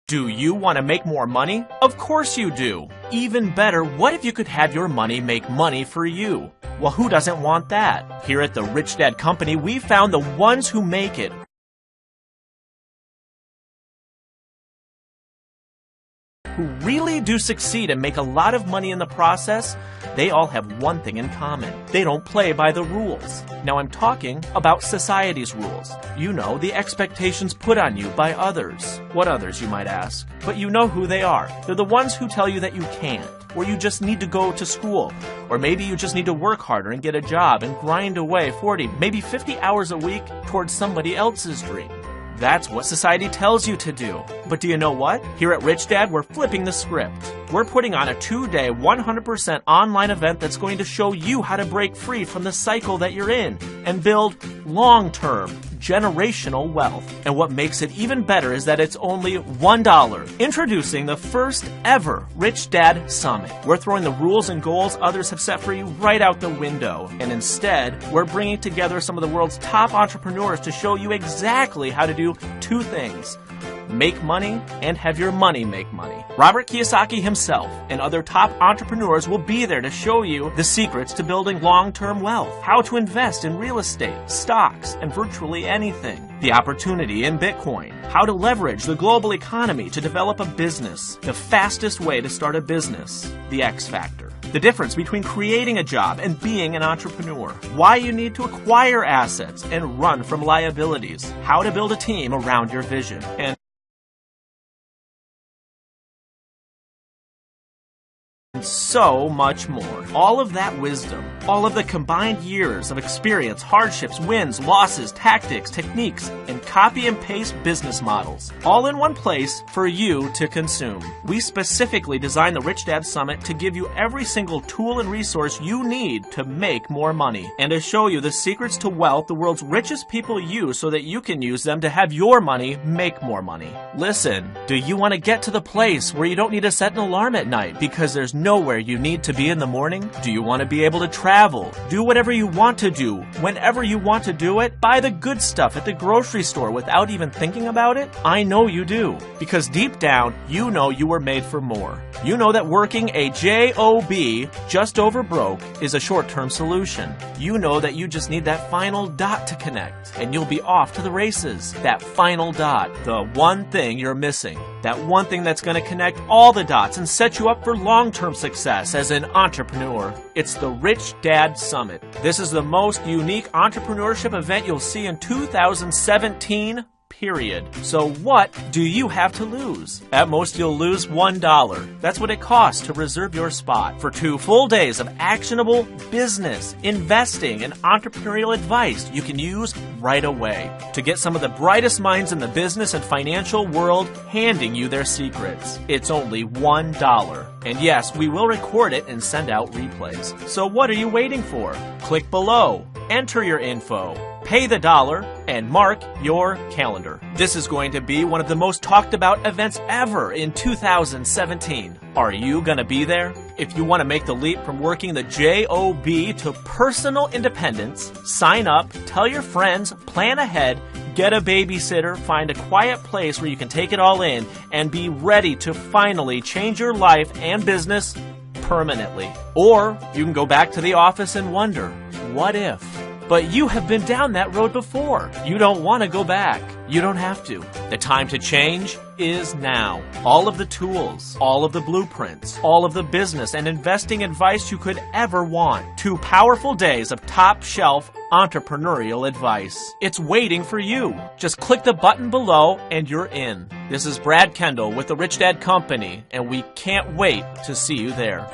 Do you want to make more money? Of course you do. Even better, what if you could have your money make money for you? Well, who doesn't want that? Here at the Rich Dad Company, we found the ones who make it. Who really do succeed and make a lot of money in the process, they all have one thing in common. They don't play by the rules. Now I'm talking about society's rules. You know, the expectations put on you by others. What others, you might ask? But you know who they are. They're the ones who tell you that you can't, or you just need to go to school, or maybe you just need to work harder and get a job and grind away 40, maybe 50 hours a week towards somebody else's dream. That's what society tells you to do. But do you know what? Here at Rich Dad, we're flipping the script. We're putting on a 2-day, 100% online event that's going to show you how to break free from the cycle that you're in and build long-term, generational wealth. And what makes it even better is that it's only $1. Introducing the first ever Rich Dad Summit. We're throwing the rules and goals others have set for you right out the window. And instead, we're bringing together some of the world's top entrepreneurs to show you exactly how to do two things: make money and have your money make money. Robert Kiyosaki himself and other top entrepreneurs will be there to show you the secrets to building long-term wealth, how to invest in real estate, stocks, and virtually anything, the opportunity in Bitcoin, how to leverage the global economy to develop a business, the fastest way to start a business, the X factor, the difference between creating a job and being an entrepreneur, why you need to acquire assets and run from liabilities, how to build a team around your vision, and so much more. All of that wisdom, all of the combined years of experience, hardships, wins, losses, tactics, techniques, and copy and paste business models, all in one place for you to consume. We specifically designed the Rich Dad Summit to give you every single tool and resource you need to make more money, and to show you the secrets to wealth the world's richest people use so that you can use them to have your money make more money. Listen, do you want to get to the place where you don't need to set an alarm at night because there's nowhere you need to be in the morning? Do you want to be able to travel, do whatever you want to do, whenever you want to do it, buy the good stuff at the grocery store without even thinking about it? I know you do, because deep down, you know you were made for more. You know that working a job just over broke is a short-term solution. You know that you just need that final dot to connect, and you'll be off to the races. That final dot, the one thing you're missing. That one thing that's going to connect all the dots and set you up for long-term success as an entrepreneur. It's the Rich Dad Summit. This is the most unique entrepreneurship event you'll see in 2017. Period. So what do you have to lose? At most, you'll lose $1. That's what it costs to reserve your spot for 2 full days of actionable business, investing, and entrepreneurial advice you can use right away to get some of the brightest minds in the business and financial world handing you their secrets. It's only $1. And yes, we will record it and send out replays. So what are you waiting for? Click below, enter your info, pay the $1, and mark your calendar. This is going to be one of the most talked about events ever in 2017. Are you gonna be there? If you want to make the leap from working the job to personal independence, sign up, tell your friends, plan ahead, get a babysitter, find a quiet place where you can take it all in, and be ready to finally change your life and business permanently. Or you can go back to the office and wonder, what if? But you have been down that road before. You don't want to go back. You don't have to. The time to change is now. All of the tools, all of the blueprints, all of the business and investing advice you could ever want. 2 powerful days of top-shelf entrepreneurial advice. It's waiting for you. Just click the button below and you're in. This is Brad Kendall with the Rich Dad Company, and we can't wait to see you there.